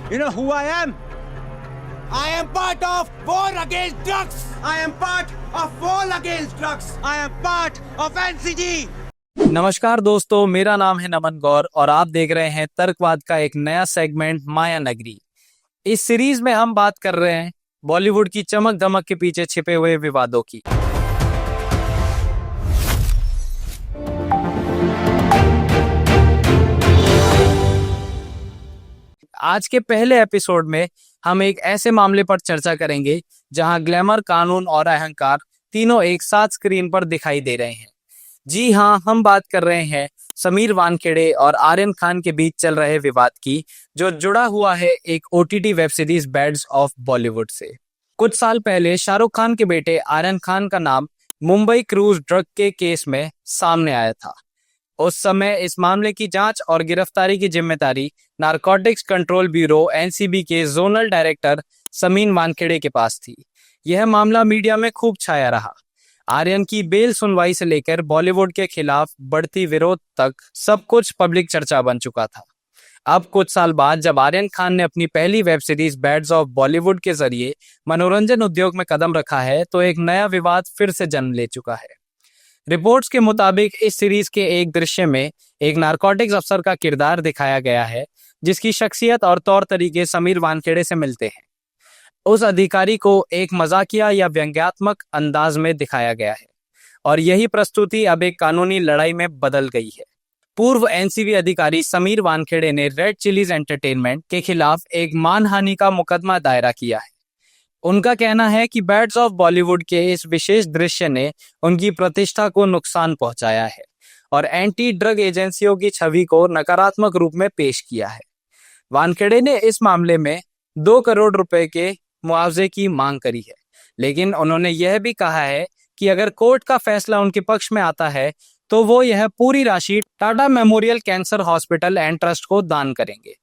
You know who I am? I am part of war against drugs. I am part of war against drugs. I am part of NCG. नमस्कार दोस्तों, मेरा नाम है नमन गौर और आप देख रहे हैं तर्कवाद का एक नया सेगमेंट माया नगरी। इस सीरीज में हम बात कर रहे हैं बॉलीवुड की चमक धमक के पीछे छिपे हुए विवादों की। आज के पहले एपिसोड में हम एक ऐसे मामले पर चर्चा करेंगे जहां ग्लैमर, कानून और अहंकार तीनों एक साथ स्क्रीन पर दिखाई दे रहे हैं। जी हाँ, हम बात कर रहे हैं समीर वानखेड़े और आर्यन खान के बीच चल रहे विवाद की, जो जुड़ा हुआ है एक OTT web series Bads of Bollywood से। कुछ साल पहले शाहरुख खान के बेटे आर्यन खान का नाम मुंबई क्रूज ड्रग के केस में सामने आया था। उस समय इस मामले की जांच और गिरफ्तारी की जिम्मेदारी नारकोटिक्स कंट्रोल ब्यूरो एनसीबी के जोनल डायरेक्टर समीर वानखेड़े के पास थी। यह मामला मीडिया में खूब छाया रहा। आर्यन की बेल सुनवाई से लेकर बॉलीवुड के खिलाफ बढ़ती विरोध तक सब कुछ पब्लिक चर्चा बन चुका था। अब कुछ साल बाद जब आर्यन खान ने अपनी पहली web series Bads of Bollywood के जरिए मनोरंजन उद्योग में कदम रखा है, तो एक नया विवाद फिर से जन्म ले चुका है। रिपोर्ट्स के मुताबिक इस सीरीज के एक दृश्य में एक नारकोटिक्स अफसर का किरदार दिखाया गया है, जिसकी शख्सियत और तौर तरीके समीर वानखेड़े से मिलते हैं। उस अधिकारी को एक मजाकिया या व्यंग्यात्मक अंदाज में दिखाया गया है और यही प्रस्तुति अब एक कानूनी लड़ाई में बदल गई है। पूर्व एनसीबी अधिकारी समीर वानखेड़े ने रेड चिलीज एंटरटेनमेंट के खिलाफ एक मानहानि का मुकदमा दायरा किया है। उनका कहना है कि बैड्स ऑफ बॉलीवुड के इस विशेष दृश्य ने उनकी प्रतिष्ठा को नुकसान पहुंचाया है और एंटी ड्रग एजेंसियों की छवि को नकारात्मक रूप में पेश किया है। वानखेड़े ने इस मामले में 2 करोड़ रुपए के मुआवजे की मांग करी है, लेकिन उन्होंने यह भी कहा है कि अगर कोर्ट का फैसला उनके पक्ष में आता है तो वो यह पूरी राशि Tata memorial cancer hospital and trust को दान करेंगे।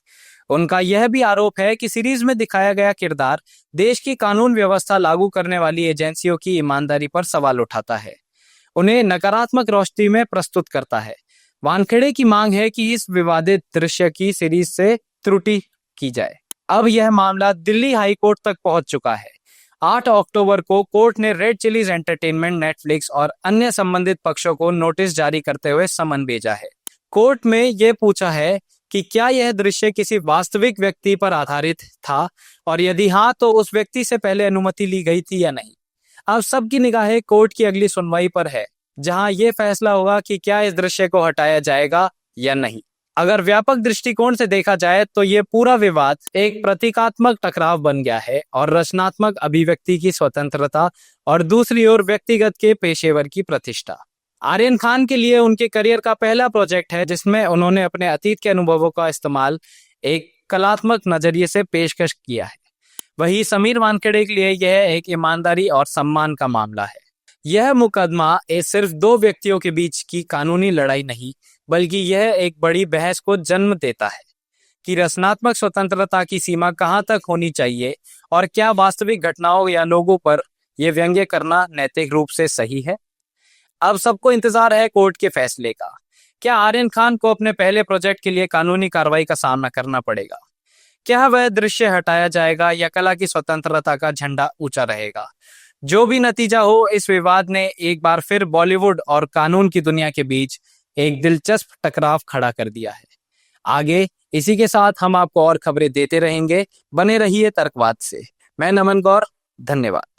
उनका यह भी आरोप है कि सीरीज में दिखाया गया किरदार देश की कानून व्यवस्था लागू करने वाली एजेंसियों की ईमानदारी पर सवाल उठाता है, उन्हें नकारात्मक रोशनी में प्रस्तुत करता है। वानखेड़े की मांग है कि इस विवादित दृश्य की सीरीज से त्रुटि की जाए। अब यह मामला दिल्ली हाई कोर्ट तक पहुंच चुका है। 8 अक्टूबर को कोर्ट ने रेड चिलीज एंटरटेनमेंट, नेटफ्लिक्स और अन्य संबंधित पक्षों को नोटिस जारी करते हुए समन भेजा है। कोर्ट में यह पूछा है कि क्या यह दृश्य किसी वास्तविक व्यक्ति पर आधारित था और यदि हाँ, तो उस व्यक्ति से पहले अनुमति ली गई थी या नहीं। अब सबकी निगाहें कोर्ट की अगली सुनवाई पर है, जहां यह फैसला होगा कि क्या इस दृश्य को हटाया जाएगा या नहीं। अगर व्यापक दृष्टिकोण से देखा जाए तो ये पूरा विवाद एक प्रतीकात्मक टकराव बन गया है और रचनात्मक अभिव्यक्ति की स्वतंत्रता और दूसरी ओर व्यक्तिगत के पेशेवर की प्रतिष्ठा। आर्यन खान के लिए उनके करियर का पहला प्रोजेक्ट है जिसमें उन्होंने अपने अतीत के अनुभवों का इस्तेमाल एक कलात्मक नजरिए से पेशकश किया है। वहीं समीर वानखेड़े के लिए यह एक ईमानदारी और सम्मान का मामला है। यह मुकदमा सिर्फ 2 व्यक्तियों के बीच की कानूनी लड़ाई नहीं, बल्कि यह एक बड़ी बहस को जन्म देता है कि रचनात्मक स्वतंत्रता की सीमा कहां तक होनी चाहिए और क्या वास्तविक घटनाओं या लोगों पर यह व्यंग्य करना नैतिक रूप से सही है। अब सबको इंतजार है कोर्ट के फैसले का। क्या आर्यन खान को अपने पहले प्रोजेक्ट के लिए कानूनी कार्रवाई का सामना करना पड़ेगा? क्या वह दृश्य हटाया जाएगा या कला की स्वतंत्रता का झंडा ऊंचा रहेगा? जो भी नतीजा हो, इस विवाद ने एक बार फिर बॉलीवुड और कानून की दुनिया के बीच एक दिलचस्प टकराव खड़ा कर दिया है। आगे इसी के साथ हम आपको और खबरें देते रहेंगे। बने रहिए तर्कवाद से। मैं नमन गौर, धन्यवाद।